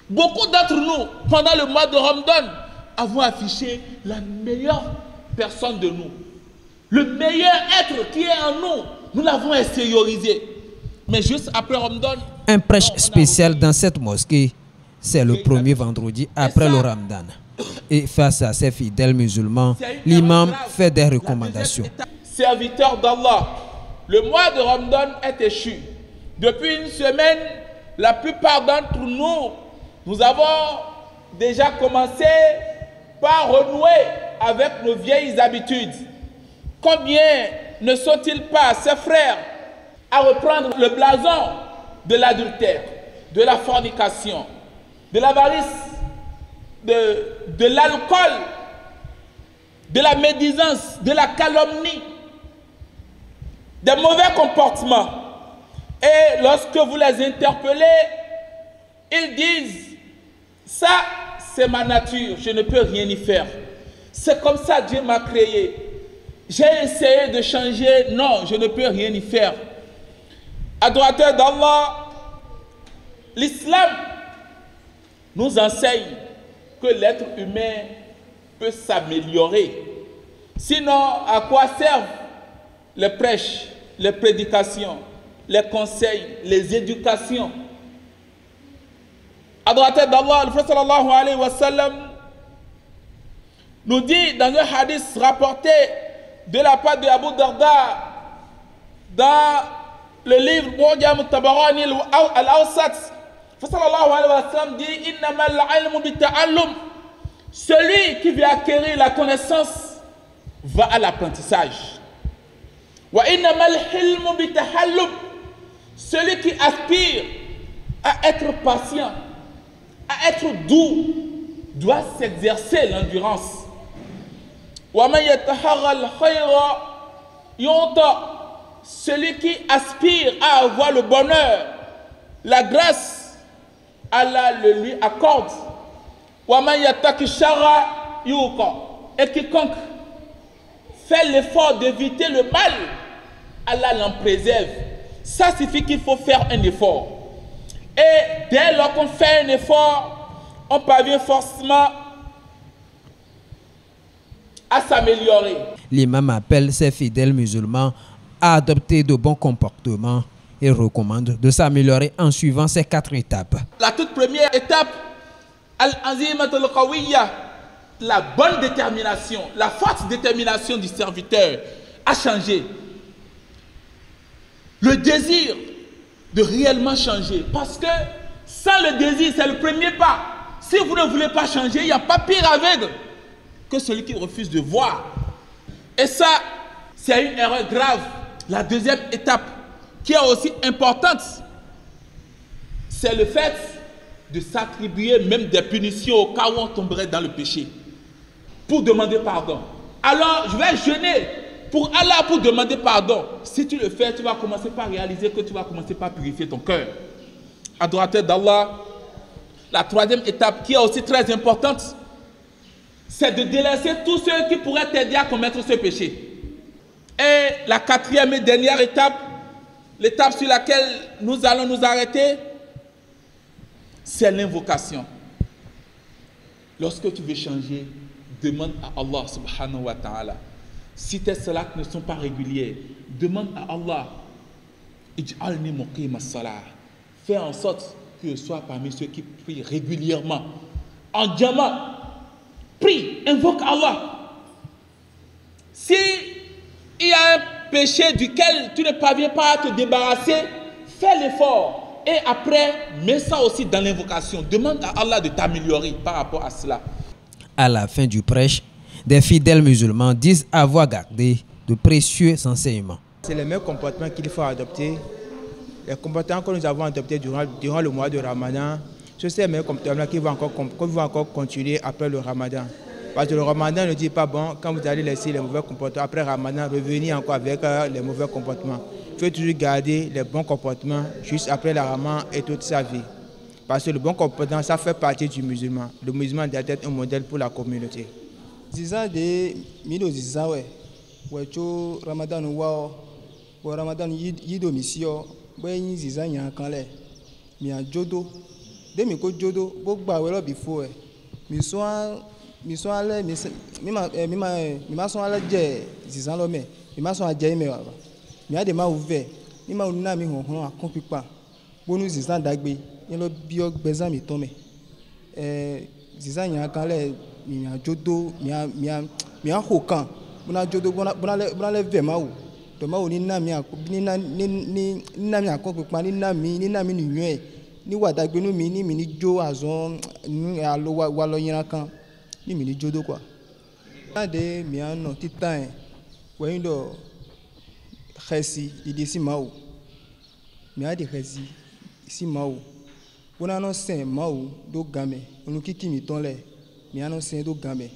Beaucoup d'entre nous, pendant le mois de Ramadan, avons affiché la meilleure personne de nous. Le meilleur être qui est en nous, nous l'avons extériorisé. Mais juste après Ramadan... Un prêche spécial dans cette mosquée, c'est le premier vendredi après le Ramadan. Et face à ces fidèles musulmans, l'imam fait des recommandations. Serviteur d'Allah, le mois de Ramadan est échu. Depuis une semaine, la plupart d'entre nous, nous avons déjà commencé par renouer avec nos vieilles habitudes. Combien ne sont-ils pas, ces frères, à reprendre le blason de l'adultère, de la fornication, de l'avarice, de l'alcool, de la médisance, de la calomnie, des mauvais comportements. Et lorsque vous les interpellez, ils disent, ça c'est ma nature, je ne peux rien y faire. C'est comme ça Dieu m'a créé. J'ai essayé de changer, non, je ne peux rien y faire. Adorateur d'Allah, l'islam nous enseigne que l'être humain peut s'améliorer. Sinon, à quoi servent les prêches, les prédications, les conseils, les éducations? Adorateur d'Allah, le prophète sallallahu alayhi wa sallam nous dit dans un hadith rapporté de la part de Abu Darda dans le livre Mu'jam al-Tabarani al-Awsat, le prophète sallallahu alayhi wa sallam dit innamal ilmu bita'allum. Celui qui veut acquérir la connaissance va à l'apprentissage. Wa innamal hilmu bitahallum. Celui qui aspire à être patient, à être doux, doit s'exercer l'endurance. Wa man yataharra al-khayra yu'ta. Celui qui aspire à avoir le bonheur, la grâce, Allah le lui accorde. Wa man yattaqi sharra yuqa. Et quiconque fait l'effort d'éviter le mal, Allah l'en préserve. Ça signifie qu'il faut faire un effort. Et dès lors qu'on fait un effort, on parvient forcément à s'améliorer. L'imam appelle ses fidèles musulmans à adopter de bons comportements et recommande de s'améliorer en suivant ces 4 étapes. La toute première étape, al-azimatul qawiyya, la bonne détermination, la forte détermination du serviteur à changer. Le désir de réellement changer. Parce que sans le désir, c'est le premier pas. Si vous ne voulez pas changer, il n'y a pas pire aveugle que celui qui refuse de voir. Et ça, c'est une erreur grave. La deuxième étape, qui est aussi importante, c'est le fait de s'attribuer même des punitions au cas où on tomberait dans le péché, pour demander pardon. Alors, je vais jeûner pour Allah pour demander pardon. Si tu le fais, tu vas commencer par réaliser que tu vas commencer par purifier ton cœur. Adorateur d'Allah, la troisième étape qui est aussi très importante, c'est de délaisser tous ceux qui pourraient t'aider à commettre ce péché. Et la quatrième et dernière étape, l'étape sur laquelle nous allons nous arrêter, c'est l'invocation. Lorsque tu veux changer, demande à Allah subhanahu wa ta'ala. Si tes salats ne sont pas réguliers, demande à Allah. Ij'alni muqima as-salah. Fais en sorte que je sois parmi ceux qui prient régulièrement. En diamant, prie, invoque Allah. Si il y a un péché duquel tu ne parviens pas à te débarrasser, fais l'effort. Et après, mets ça aussi dans l'invocation. Demande à Allah de t'améliorer par rapport à cela. À la fin du prêche, des fidèles musulmans disent avoir gardé de précieux enseignements. C'est les mêmes comportements qu'il faut adopter. Les comportements que nous avons adoptés durant le mois de Ramadan, ce sont les mêmes comportements qui vont encore continuer après le Ramadan. Parce que le Ramadan ne dit pas, bon, quand vous allez laisser les mauvais comportements, après Ramadan, revenir encore avec les mauvais comportements. Il faut toujours garder les bons comportements juste après le Ramadan et toute sa vie. Parce que le bon comportement, ça fait partie du musulman. Le musulman doit être un modèle pour la communauté. Ziza de mido ziza we wecho Ramadan wa Ramadan yido misio boyin ziza nya kanle mi ajodo de mi ko jodo bo gba we lo before mi so ale mi ma so ale je zizan lo me mi ma so aje me wa mi ade ma ouvert mi ma na mi hon akon pipa bonu zizan dagbe yin lo bi ogbezan mi ton me zizan yan kan le mi a jodo mi a ho kan bona jodo bona le ve ma wo to ma wo ni na mi akon pipa ni na mi ni yun ni wa dagbe nu mi ni jo azon alo wa lo yin kan ni mi ni jodo kwa ade mi an no titan we ndo khasi idi si mawo mi ade khasi si mawo bona no sen mawo do game onu kiki mi ton le mi an no sen do game